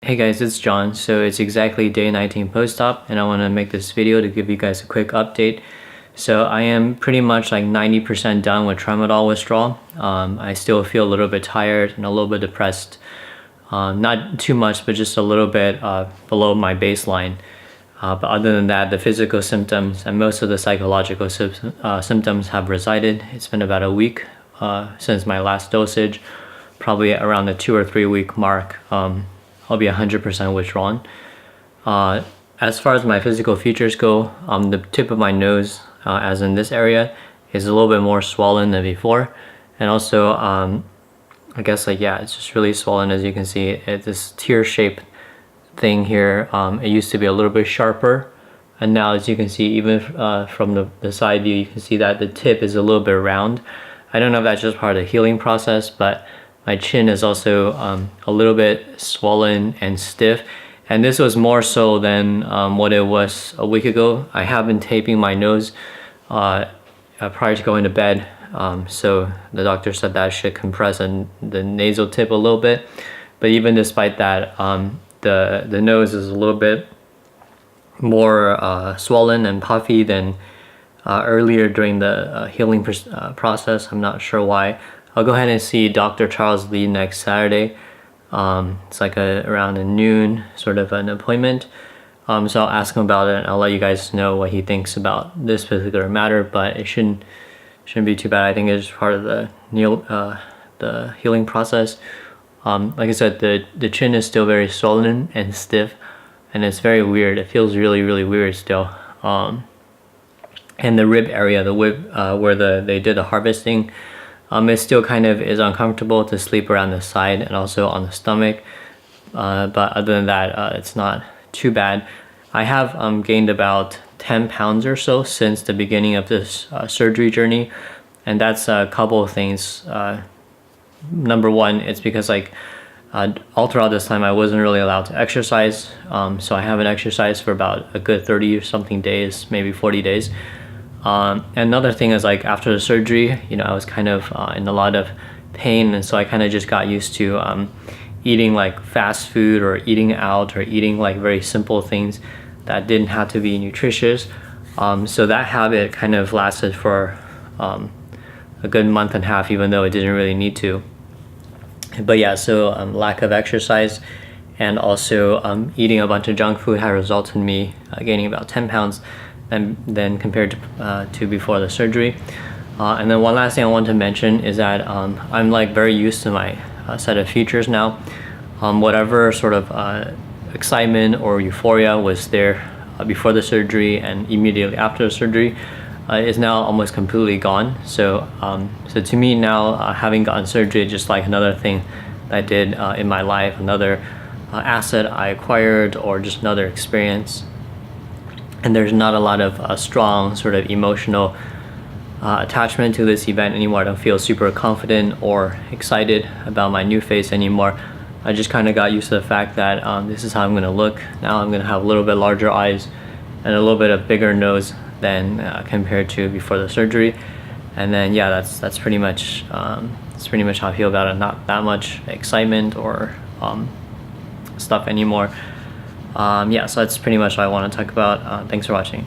Hey guys, it's John. So it's exactly day 19 post-op and I want to make this video to give you guys a quick update. So I am pretty much like 90% done with tramadol withdrawal. I still feel a little bit tired and a little bit depressed. Not too much, but just a little bit below my baseline. But other than that, the physical symptoms and most of the psychological symptoms have resided. It's been about a week since my last dosage, probably around the 2 or 3 week mark. I'll be 100% withdrawn. As far as my physical features go, the tip of my nose, as in this area, is a little bit more swollen than before. And also, I guess it's just really swollen. As you can see, it's this tear-shaped thing here. It used to be a little bit sharper. And now, as you can see, even from the side view, you can see that the tip is a little bit round. I don't know if that's just part of the healing process, but my chin is also a little bit swollen and stiff, and this was more so than what it was a week ago. I have been taping my nose prior to going to bed, so the doctor said that should compress the nasal tip a little bit. But even despite that, the nose is a little bit more swollen and puffy than earlier during the healing process. I'm not sure why. I'll go ahead and see Dr. Charles Lee next Saturday. It's like around noon sort of an appointment. So I'll ask him about it and I'll let you guys know what he thinks about this particular matter, but it shouldn't be too bad. I think it's part of the healing process. Like I said, the chin is still very swollen and stiff, and it's very weird. It feels really, really weird still. And the rib area, where they did the harvesting, it still kind of is uncomfortable to sleep around the side and also on the stomach. But other than that, it's not too bad. I have gained about 10 pounds or so since the beginning of this surgery journey. And that's a couple of things. Number one, it's because all throughout this time I wasn't really allowed to exercise. So I haven't exercised for about a good 30 or something days, maybe 40 days. Another thing is after the surgery, I was kind of in a lot of pain, and so I kind of just got used to eating fast food or eating out or eating very simple things that didn't have to be nutritious. So that habit kind of lasted for a good month and a half, even though it didn't really need to. But yeah, so lack of exercise and also eating a bunch of junk food had resulted in me gaining about 10 pounds. And then compared to before the surgery. And then one last thing I want to mention is that I'm very used to my set of features now. Whatever sort of excitement or euphoria was there before the surgery and immediately after the surgery is now almost completely gone. So to me now, having gotten surgery is just another thing that I did in my life, another asset I acquired, or just another experience. And there's not a lot of strong sort of emotional attachment to this event anymore. I don't feel super confident or excited about my new face anymore. I just kind of got used to the fact that this is how I'm going to look. Now I'm going to have a little bit larger eyes and a little bit of bigger nose than compared to before the surgery. And then that's pretty much how I feel about it. Not that much excitement or stuff anymore. So that's pretty much what I want to talk about. Thanks for watching.